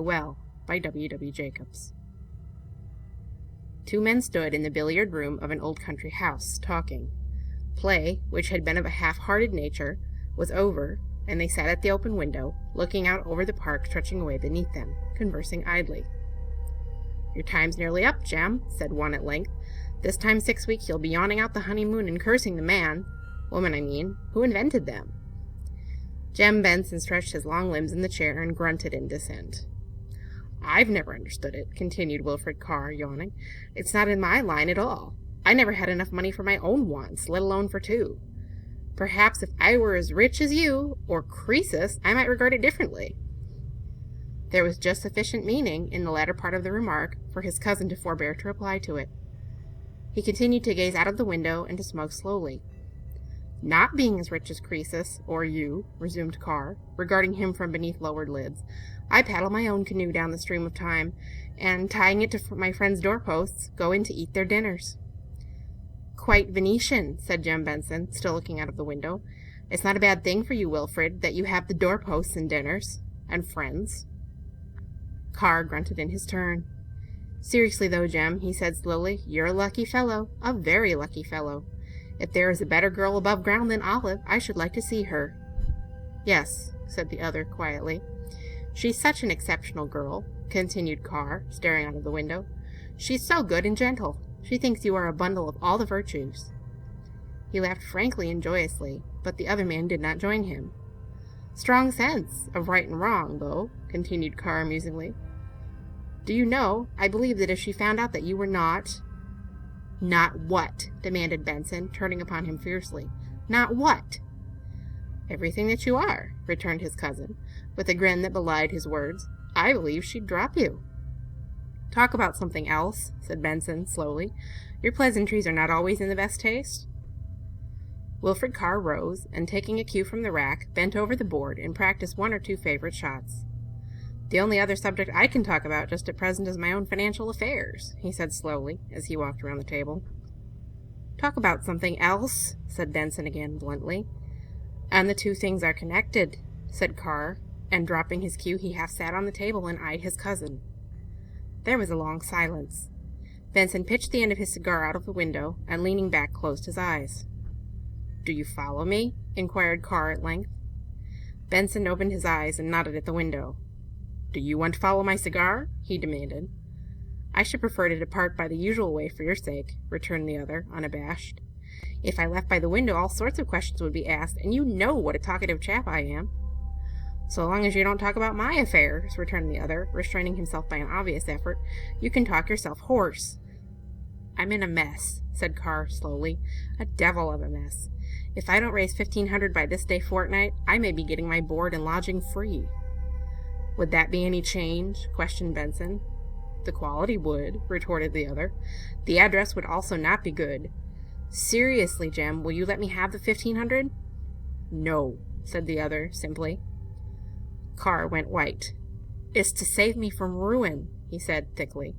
The Well by W.W. Jacobs. Two men stood in the billiard room of an old country house, talking. Play, which had been of a half-hearted nature, was over, and they sat at the open window, looking out over the park stretching away beneath them, conversing idly. "Your time's nearly up, Jem," said one at length. "This time 6 weeks you'll be yawning out the honeymoon and cursing the woman I mean, who invented them." Jem Benson stretched his long limbs in the chair and grunted in dissent. "I've never understood it," continued Wilfred Carr, yawning. "It's not in my line at all. I never had enough money for my own wants, let alone for two. Perhaps if I were as rich as you, or Croesus, I might regard it differently." There was just sufficient meaning in the latter part of the remark for his cousin to forbear to reply to it. He continued to gaze out of the window and to smoke slowly. "Not being as rich as Croesus, or you," resumed Carr, regarding him from beneath lowered lids, "I paddle my own canoe down the stream of time, and, tying it to my friends' doorposts, go in to eat their dinners." "Quite Venetian," said Jem Benson, still looking out of the window. "It's not a bad thing for you, Wilfred, that you have the doorposts and dinners, and friends." Carr grunted in his turn. "Seriously, though, Jem," he said slowly, "you're a lucky fellow, a very lucky fellow. If there is a better girl above ground than Olive, I should like to see her." "Yes," said the other quietly. "She's such an exceptional girl," continued Carr, staring out of the window. "She's so good and gentle. She thinks you are a bundle of all the virtues." He laughed frankly and joyously, but the other man did not join him. "Strong sense of right and wrong, though," continued Carr musingly. "Do you know, I believe that if she found out that you were not—" "Not what?" demanded Benson, turning upon him fiercely. "Not what?" "Everything that you are," returned his cousin, with a grin that belied his words. "I believe she'd drop you." "Talk about something else," said Benson, slowly. "Your pleasantries are not always in the best taste." Wilfred Carr rose, and taking a cue from the rack, bent over the board and practiced one or two favorite shots. "The only other subject I can talk about just at present is my own financial affairs," he said slowly, as he walked around the table. "Talk about something else," said Benson again, bluntly. "And the two things are connected," said Carr, and dropping his cue he half sat on the table and eyed his cousin. There was a long silence. Benson pitched the end of his cigar out of the window, and leaning back closed his eyes. "Do you follow me?" inquired Carr at length. Benson opened his eyes and nodded at the window. "Do you want to follow my cigar?" he demanded. "I should prefer to depart by the usual way for your sake," returned the other, unabashed. "If I left by the window, all sorts of questions would be asked, and you know what a talkative chap I am." "So long as you don't talk about my affairs," returned the other, restraining himself by an obvious effort, "you can talk yourself hoarse." "I'm in a mess," said Carr slowly. "A devil of a mess. If I don't raise 1,500 by this day fortnight, I may be getting my board and lodging free." "Would that be any change?" questioned Benson. "The quality would," retorted the other. "The address would also not be good. Seriously, Jem, will you let me have the 1,500? "No," said the other, simply. Carr went white. "It's to save me from ruin," he said thickly.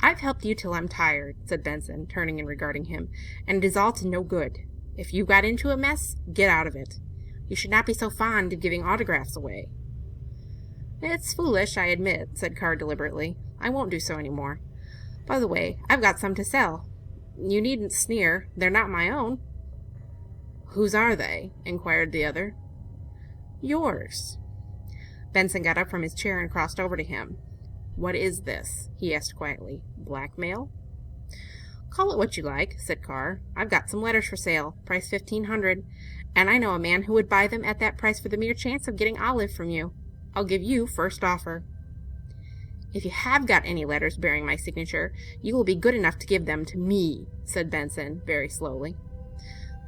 "I've helped you till I'm tired," said Benson, turning and regarding him, "and it is all to no good. If you got into a mess, get out of it. You should not be so fond of giving autographs away." "It's foolish, I admit," said Carr deliberately. "I won't do so any more. By the way, I've got some to sell. You needn't sneer. They're not my own." "Whose are they?" inquired the other. "Yours." Benson got up from his chair and crossed over to him. "What is this?" he asked quietly. "Blackmail?" "Call it what you like," said Carr. "I've got some letters for sale, price 1,500, and I know a man who would buy them at that price for the mere chance of getting Olive from you. I'll give you first offer." "If you have got any letters bearing my signature, you will be good enough to give them to me," said Benson, very slowly.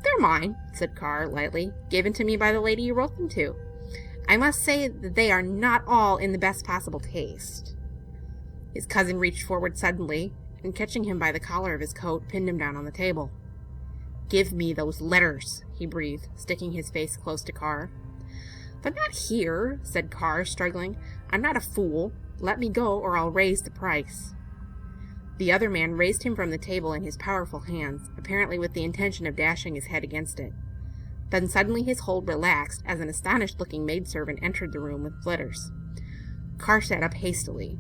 "They're mine," said Carr, lightly, "given to me by the lady you wrote them to. I must say that they are not all in the best possible taste." His cousin reached forward suddenly, and catching him by the collar of his coat, pinned him down on the table. "Give me those letters," he breathed, sticking his face close to Carr. "They're not here," said Carr, struggling. "I'm not a fool. Let me go, or I'll raise the price." The other man raised him from the table in his powerful hands, apparently with the intention of dashing his head against it. Then suddenly his hold relaxed as an astonished-looking maidservant entered the room with letters. Carr sat up hastily.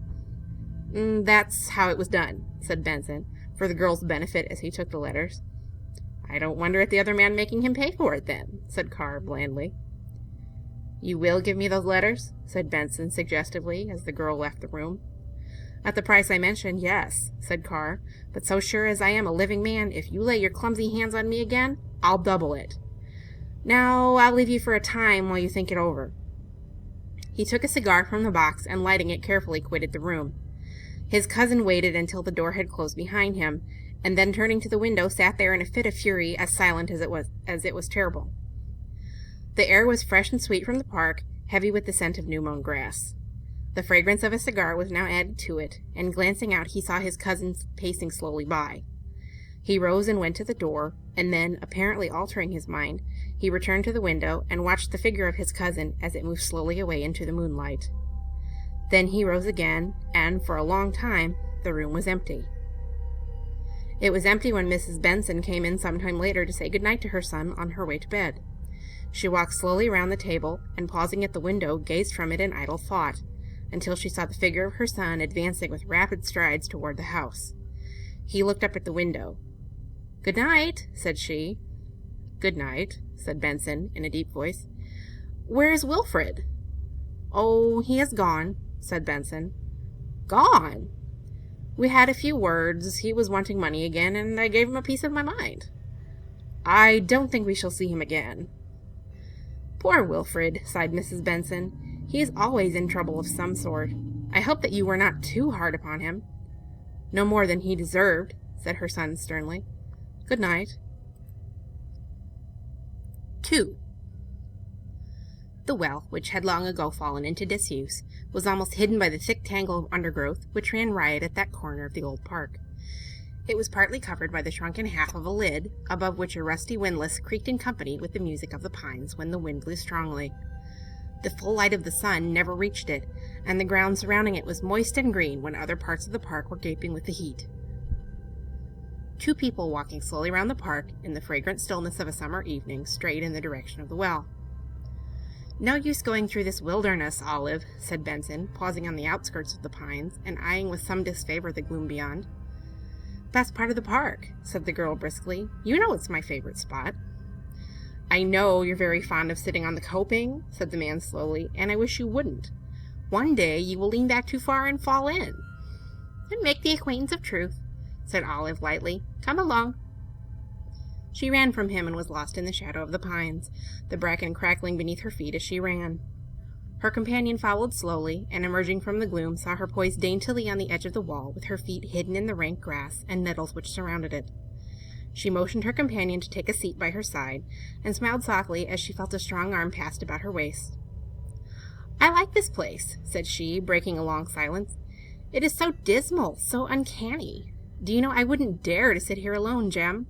That's how it was done, said Benson, for the girl's benefit as he took the letters. I don't wonder at the other man making him pay for it, then, said Carr blandly. You will give me those letters? Said Benson suggestively as the girl left the room. At the price I mentioned, yes, said Carr, but so sure as I am a living man, if you lay your clumsy hands on me again, I'll double it. Now, I'll leave you for a time while you think it over. He took a cigar from the box and, lighting it carefully, quitted the room. His cousin waited until the door had closed behind him, and then turning to the window sat there in a fit of fury, as silent as it was terrible. The air was fresh and sweet from the park, heavy with the scent of new-mown grass. The fragrance of a cigar was now added to it, and glancing out he saw his cousin pacing slowly by. He rose and went to the door, and then, apparently altering his mind, he returned to the window and watched the figure of his cousin as it moved slowly away into the moonlight. Then he rose again, and for a long time the room was empty. It was empty when Mrs. Benson came in some time later to say good-night to her son on her way to bed. She walked slowly round the table, and pausing at the window, gazed from it in idle thought, until she saw the figure of her son advancing with rapid strides toward the house. He looked up at the window. "Good night," said she. "Good night," said Benson in a deep voice. "Where is Wilfred?" "Oh, he has gone," said Benson. "Gone?" "We had a few words. He was wanting money again, and I gave him a piece of my mind." "I don't think we shall see him again." "Poor Wilfred," sighed Mrs. Benson. "He is always in trouble of some sort. I hope that you were not too hard upon him." "No more than he deserved," said her son sternly. "Good night." 2. The well, which had long ago fallen into disuse, was almost hidden by the thick tangle of undergrowth which ran riot at that corner of the old park. It was partly covered by the shrunken half of a lid, above which a rusty windlass creaked in company with the music of the pines when the wind blew strongly. The full light of the sun never reached it, and the ground surrounding it was moist and green when other parts of the park were gaping with the heat. Two people walking slowly round the park in the fragrant stillness of a summer evening strayed in the direction of the well. "No use going through this wilderness, Olive," said Benson, pausing on the outskirts of the pines and eyeing with some disfavor the gloom beyond. "Best part of the park," said the girl briskly. "You know it's my favorite spot." "I know you're very fond of sitting on the coping," said the man slowly, "and I wish you wouldn't. One day you will lean back too far and fall in." "And make the acquaintance of truth," said Olive lightly. "Come along." She ran from him and was lost in the shadow of the pines, the bracken crackling beneath her feet as she ran. Her companion followed slowly, and emerging from the gloom saw her poised daintily on the edge of the wall, with her feet hidden in the rank grass and nettles which surrounded it. She motioned her companion to take a seat by her side, and smiled softly as she felt a strong arm passed about her waist. "I like this place," said she, breaking a long silence. "It is so dismal, so uncanny. Do you know, I wouldn't dare to sit here alone, Jem.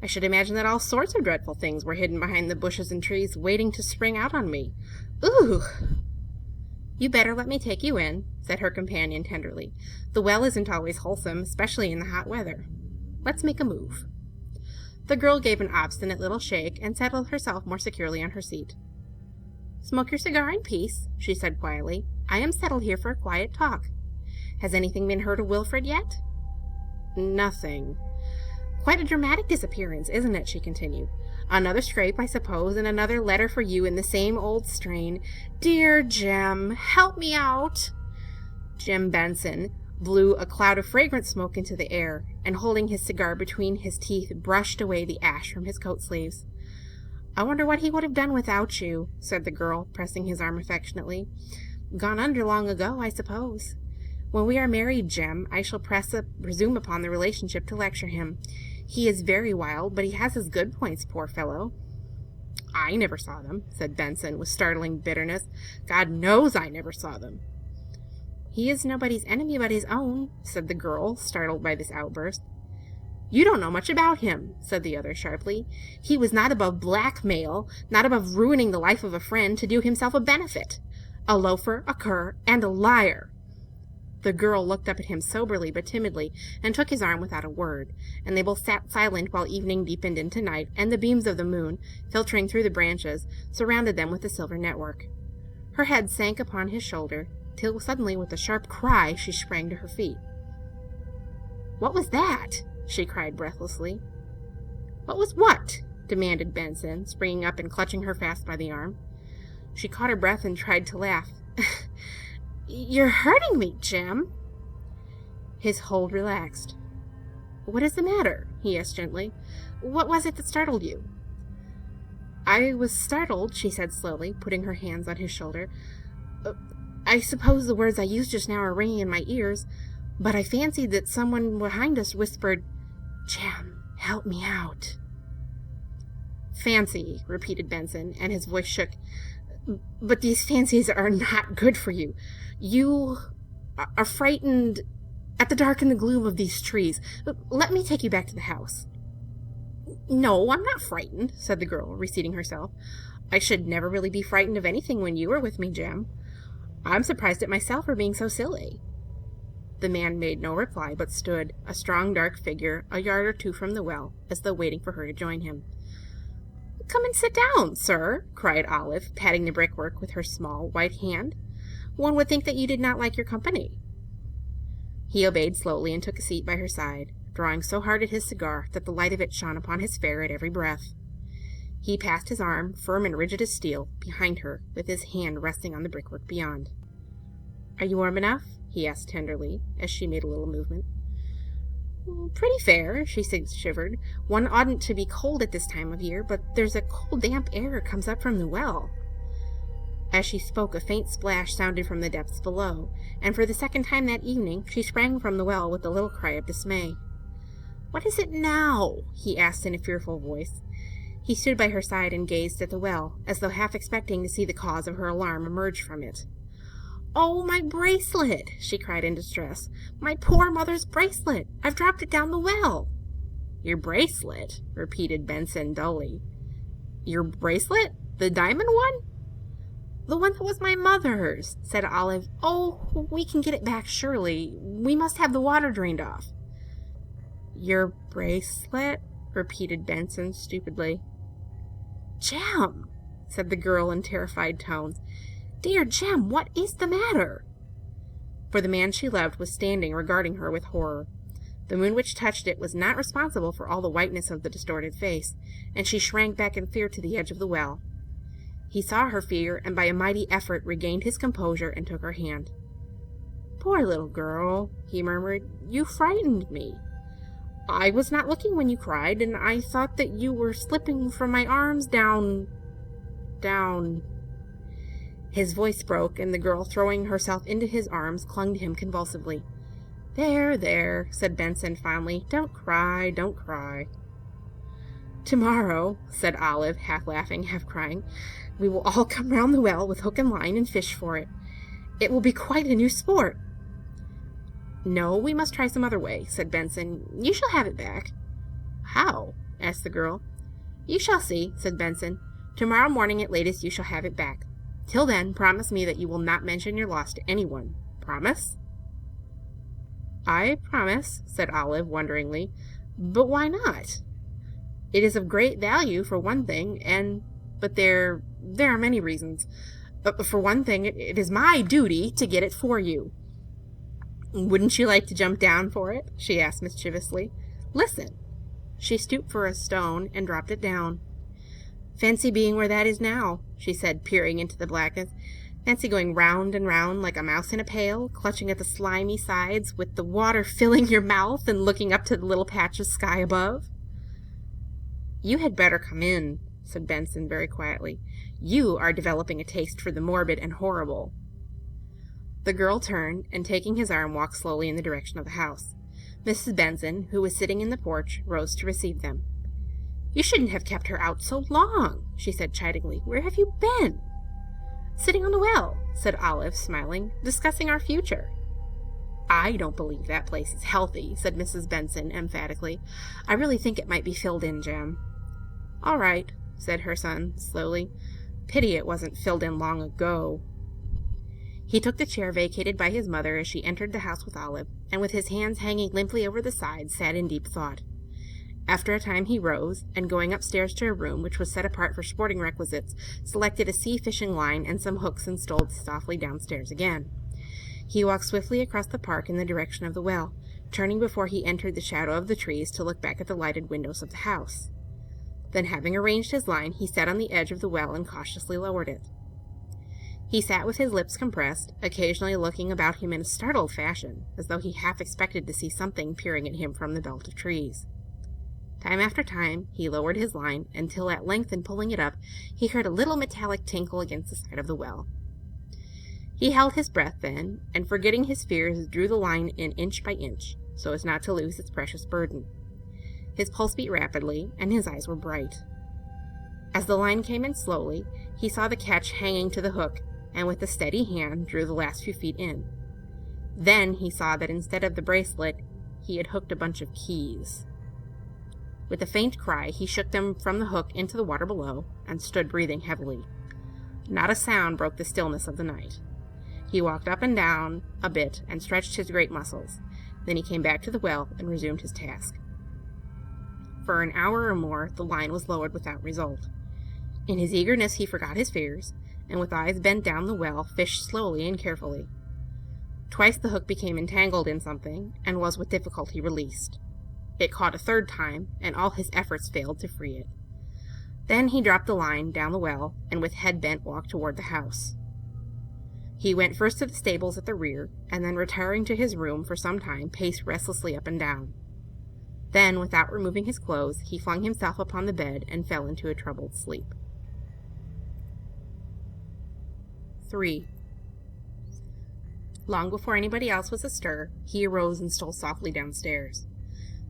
I should imagine that all sorts of dreadful things were hidden behind the bushes and trees, waiting to spring out on me. Ooh!" "You better let me take you in," said her companion tenderly. "The well isn't always wholesome, especially in the hot weather. Let's make a move." The girl gave an obstinate little shake and settled herself more securely on her seat. "Smoke your cigar in peace," she said quietly. "I am settled here for a quiet talk. Has anything been heard of Wilfred yet?" "Nothing." "Quite a dramatic disappearance, isn't it?" she continued. "Another scrape, I suppose, and another letter for you in the same old strain. Dear Jem, help me out." Jem Benson blew a cloud of fragrant smoke into the air, and holding his cigar between his teeth, brushed away the ash from his coat sleeves. "I wonder what he would have done without you," said the girl, pressing his arm affectionately. "Gone under long ago, I suppose. When we are married, Jem, I shall presume upon the relationship to lecture him. He is very wild, but he has his good points, poor fellow." "I never saw them," said Benson, with startling bitterness. "God knows I never saw them." "He is nobody's enemy but his own," said the girl, startled by this outburst. "You don't know much about him," said the other sharply. "He was not above blackmail, not above ruining the life of a friend to do himself a benefit. A loafer, a cur, and a liar." The girl looked up at him soberly but timidly, and took his arm without a word, and they both sat silent while evening deepened into night, and the beams of the moon, filtering through the branches, surrounded them with a silver network. Her head sank upon his shoulder, till suddenly, with a sharp cry, she sprang to her feet. "What was that?" she cried breathlessly. "What was what?" demanded Benson, springing up and clutching her fast by the arm. She caught her breath and tried to laugh. "You're hurting me, Jim." His hold relaxed. "What is the matter?" he asked gently. "What was it that startled you?" "I was startled," she said slowly, putting her hands on his shoulder. "I suppose the words I used just now are ringing in my ears, but I fancied that someone behind us whispered, 'Jim, help me out.'" "Fancy," repeated Benson, and his voice shook. "But these fancies are not good for you. You are frightened at the dark and the gloom of these trees. Let me take you back to the house." "No, I'm not frightened," said the girl, reseating herself. "I should never really be frightened of anything when you were with me, Jim. I'm surprised at myself for being so silly." The man made no reply, but stood, a strong dark figure, a yard or two from the well, as though waiting for her to join him. "Come and sit down, sir," cried Olive, patting the brickwork with her small, white hand. "One would think that you did not like your company." He obeyed slowly and took a seat by her side, drawing so hard at his cigar that the light of it shone upon his fare at every breath. He passed his arm, firm and rigid as steel, behind her, with his hand resting on the brickwork beyond. "Are you warm enough?" he asked tenderly, as she made a little movement. "Pretty fair," she shivered. "One oughtn't to be cold at this time of year, but there's a cold, damp air comes up from the well." As she spoke, a faint splash sounded from the depths below, and for the second time that evening she sprang from the well with a little cry of dismay. "What is it now?" he asked in a fearful voice. He stood by her side and gazed at the well, as though half expecting to see the cause of her alarm emerge from it. "Oh, my bracelet!" she cried in distress. "My poor mother's bracelet! I've dropped it down the well!" "Your bracelet?" repeated Benson dully. "Your bracelet? The diamond one?" "The one that was my mother's," said Olive. "Oh, we can get it back, surely. We must have the water drained off." "Your bracelet?" repeated Benson stupidly. "Jim," said the girl in terrified tones. "Dear Jim, what is the matter?" For the man she loved was standing regarding her with horror. The moon which touched it was not responsible for all the whiteness of the distorted face, and she shrank back in fear to the edge of the well. He saw her fear, and by a mighty effort regained his composure and took her hand. "Poor little girl," he murmured, "you frightened me. I was not looking when you cried, and I thought that you were slipping from my arms down... His voice broke, and the girl, throwing herself into his arms, clung to him convulsively. "There, there," said Benson fondly. "Don't cry, don't cry." "Tomorrow," said Olive, half laughing, half crying, "we will all come round the well with hook and line and fish for it. It will be quite a new sport." "No, we must try some other way," said Benson. "You shall have it back." "How?" asked the girl. "You shall see," said Benson. "Tomorrow morning at latest you shall have it back. Till then, promise me that you will not mention your loss to anyone. Promise?" "I promise," said Olive wonderingly. "But why not?" "It is of great value, for one thing, but there are many reasons. For one thing, it is my duty to get it for you." "Wouldn't you like to jump down for it?" she asked mischievously. "Listen." She stooped for a stone and dropped it down. "Fancy being where that is now," she said, peering into the blackness. "Fancy going round and round like a mouse in a pail, clutching at the slimy sides, with the water filling your mouth and looking up to the little patch of sky above." "You had better come in," said Benson very quietly. "You are developing a taste for the morbid and horrible." The girl turned, and taking his arm, walked slowly in the direction of the house. Mrs. Benson, who was sitting in the porch, rose to receive them. "You shouldn't have kept her out so long," she said chidingly. "Where have you been?" "Sitting on the well," said Olive, smiling, "discussing our future." "I don't believe that place is healthy," said Mrs. Benson emphatically. "I really think it might be filled in, Jim." "All right," said her son slowly. "Pity it wasn't filled in long ago." He took the chair vacated by his mother as she entered the house with Olive, and with his hands hanging limply over the sides, sat in deep thought. After a time he rose, and going upstairs to a room which was set apart for sporting requisites, selected a sea-fishing line and some hooks and stole softly downstairs again. He walked swiftly across the park in the direction of the well, turning before he entered the shadow of the trees to look back at the lighted windows of the house. Then, having arranged his line, he sat on the edge of the well and cautiously lowered it. He sat with his lips compressed, occasionally looking about him in a startled fashion, as though he half expected to see something peering at him from the belt of trees. Time after time, he lowered his line, until at length, in pulling it up, he heard a little metallic tinkle against the side of the well. He held his breath then, and forgetting his fears, drew the line in inch by inch, so as not to lose its precious burden. His pulse beat rapidly, and his eyes were bright. As the line came in slowly, he saw the catch hanging to the hook, and with a steady hand drew the last few feet in. Then he saw that instead of the bracelet, he had hooked a bunch of keys. With a faint cry, he shook them from the hook into the water below, and stood breathing heavily. Not a sound broke the stillness of the night. He walked up and down a bit and stretched his great muscles. Then he came back to the well and resumed his task. For an hour or more, the line was lowered without result. In his eagerness, he forgot his fears, and with eyes bent down the well, fished slowly and carefully. Twice the hook became entangled in something, and was with difficulty released. It caught a third time, and all his efforts failed to free it. Then he dropped the line down the well, and with head bent walked toward the house. He went first to the stables at the rear, and then retiring to his room for some time, paced restlessly up and down. Then, without removing his clothes, he flung himself upon the bed and fell into a troubled sleep. 3. Long before anybody else was astir, he arose and stole softly downstairs.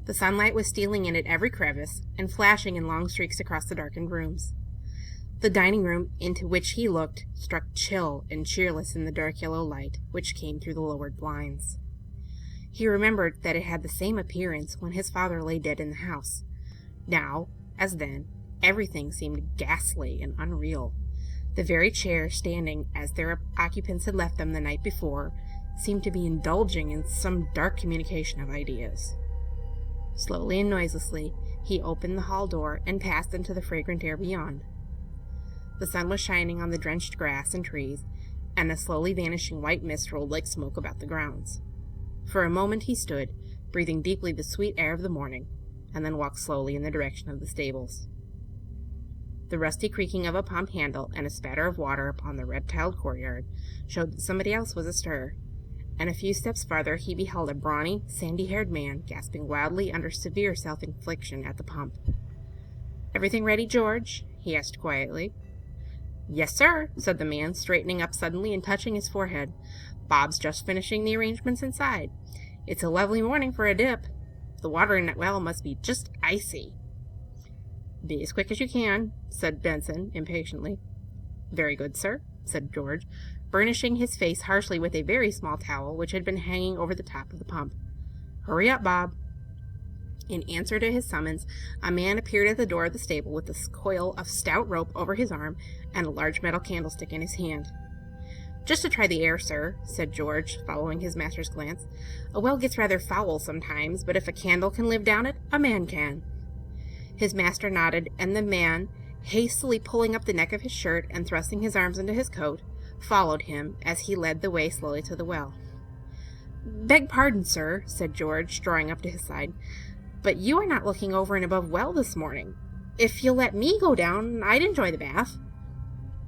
The sunlight was stealing in at every crevice, and flashing in long streaks across the darkened rooms. The dining room into which he looked struck chill and cheerless in the dark yellow light which came through the lowered blinds. He remembered that it had the same appearance when his father lay dead in the house. Now, as then, everything seemed ghastly and unreal. The very chairs standing as their occupants had left them the night before seemed to be indulging in some dark communication of ideas. Slowly and noiselessly, he opened the hall door and passed into the fragrant air beyond. The sun was shining on the drenched grass and trees, and a slowly vanishing white mist rolled like smoke about the grounds. For a moment he stood, breathing deeply the sweet air of the morning, and then walked slowly in the direction of the stables. The rusty creaking of a pump handle and a spatter of water upon the red-tiled courtyard showed that somebody else was astir, and a few steps farther he beheld a brawny, sandy-haired man gasping wildly under severe self-infliction at the pump. "Everything ready, George?" he asked quietly. "Yes, sir," said the man, straightening up suddenly and touching his forehead. "Bob's just finishing the arrangements inside. It's a lovely morning for a dip. The water in that well must be just icy." "Be as quick as you can," said Benson impatiently. "Very good, sir," said George, burnishing his face harshly with a very small towel which had been hanging over the top of the pump. "Hurry up, Bob." In answer to his summons, a man appeared at the door of the stable with a coil of stout rope over his arm and a large metal candlestick in his hand. "Just to try the air, sir," said George, following his master's glance. "A well gets rather foul sometimes, but if a candle can live down it, a man can." His master nodded, and the man, hastily pulling up the neck of his shirt and thrusting his arms into his coat, followed him as he led the way slowly to the well. "Beg pardon, sir," said George, drawing up to his side, "but you are not looking over and above well this morning. If you'll let me go down, I'd enjoy the bath."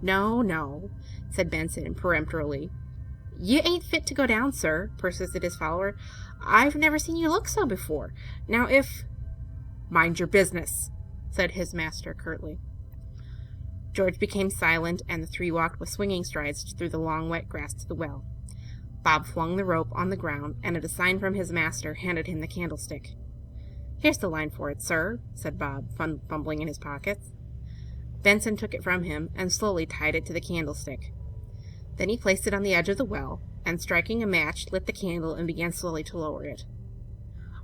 "No, no," said Benson peremptorily. "You ain't fit to go down, sir," persisted his follower. "I've never seen you look so before. Now if—" "Mind your business," said his master curtly. George became silent, and the three walked with swinging strides through the long wet grass to the well. Bob flung the rope on the ground, and at a sign from his master handed him the candlestick. "Here's the line for it, sir," said Bob, fumbling in his pockets. Benson took it from him and slowly tied it to the candlestick. Then he placed it on the edge of the well, and striking a match, lit the candle and began slowly to lower it.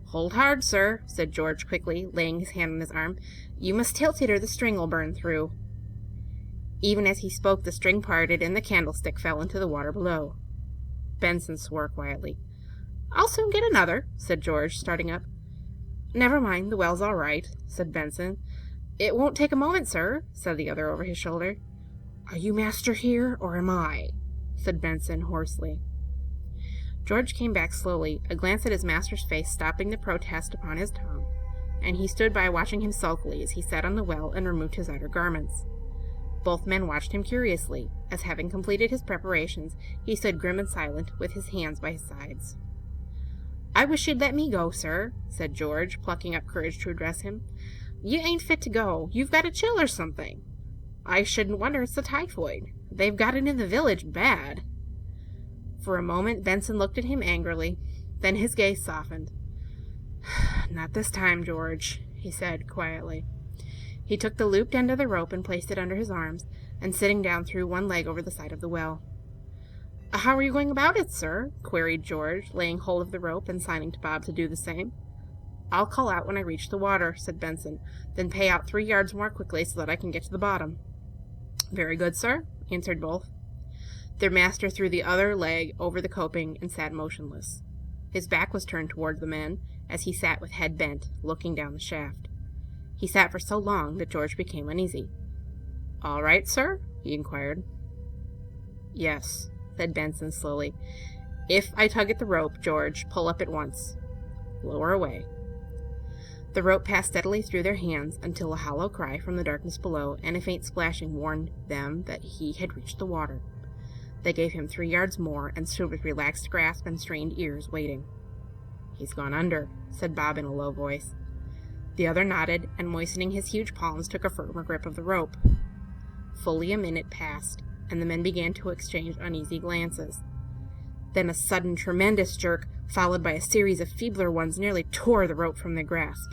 "Hold hard, sir," said George quickly, laying his hand on his arm. "You must tilt it or the string will burn through." Even as he spoke, the string parted and the candlestick fell into the water below. Benson swore quietly. "I'll soon get another," said George, starting up. "Never mind, the well's all right," said Benson. "It won't take a moment, sir," said the other over his shoulder. "Are you master here, or am I?" said Benson hoarsely. George came back slowly, a glance at his master's face stopping the protest upon his tongue, and he stood by watching him sulkily as he sat on the well and removed his outer garments. Both men watched him curiously, as having completed his preparations, he stood grim and silent, with his hands by his sides. "I wish you'd let me go, sir," said George, plucking up courage to address him. "You ain't fit to go. You've got a chill or something. I shouldn't wonder it's the typhoid. They've got it in the village bad." For a moment Benson looked at him angrily, then his gaze softened. "Not this time, George," he said quietly. He took the looped end of the rope and placed it under his arms, and sitting down threw one leg over the side of the well. "How are you going about it, sir?" queried George, laying hold of the rope and signing to Bob to do the same. "I'll call out when I reach the water," said Benson, "then pay out 3 yards more quickly so that I can get to the bottom." "Very good, sir," answered both. Their master threw the other leg over the coping and sat motionless. His back was turned toward the men, as he sat with head bent, looking down the shaft. He sat for so long that George became uneasy. "All right, sir?" he inquired. "Yes," said Benson slowly. "If I tug at the rope, George, pull up at once. Lower away." The rope passed steadily through their hands until a hollow cry from the darkness below and a faint splashing warned them that he had reached the water. They gave him 3 yards more and stood with relaxed grasp and strained ears, waiting. "He's gone under," said Bob in a low voice. The other nodded, and moistening his huge palms, took a firmer grip of the rope. Fully a minute passed, and the men began to exchange uneasy glances. Then a sudden, tremendous jerk, followed by a series of feebler ones, nearly tore the rope from their grasp.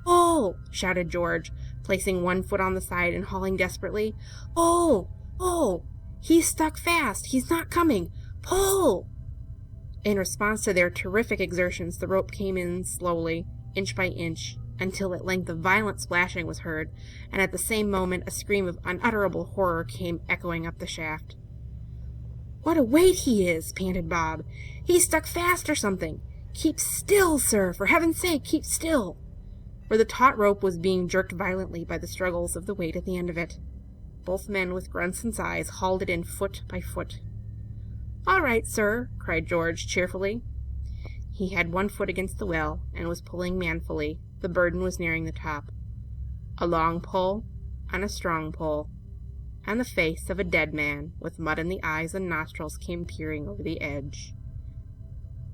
"Oh!" shouted George, placing one foot on the side and hauling desperately. "Oh! Oh! He's stuck fast! He's not coming! Pull!" In response to their terrific exertions, the rope came in slowly, inch by inch, until at length a violent splashing was heard, and at the same moment a scream of unutterable horror came echoing up the shaft. "What a weight he is!" panted Bob. "He's stuck fast or something! Keep still, sir! For heaven's sake, keep still!" For the taut rope was being jerked violently by the struggles of the weight at the end of it. Both men, with grunts and sighs, hauled it in foot by foot. "All right, sir," cried George cheerfully. He had one foot against the well, and was pulling manfully. The burden was nearing the top. A long pull, and a strong pull, and the face of a dead man, with mud in the eyes and nostrils, came peering over the edge.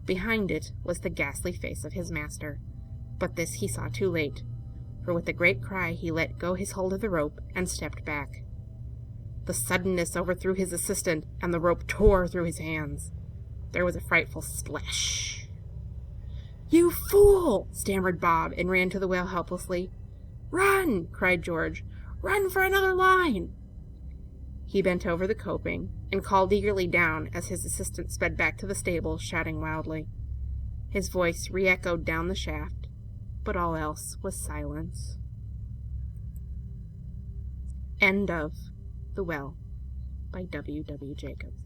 Behind it was the ghastly face of his master, but this he saw too late, for with a great cry he let go his hold of the rope and stepped back. The suddenness overthrew his assistant, and the rope tore through his hands. There was a frightful splash. "You fool!" stammered Bob, and ran to the well helplessly. "Run!" cried George. "Run for another line!" He bent over the coping, and called eagerly down as his assistant sped back to the stable, shouting wildly. His voice re-echoed down the shaft, but all else was silence. End of The Well by W. Jacobs.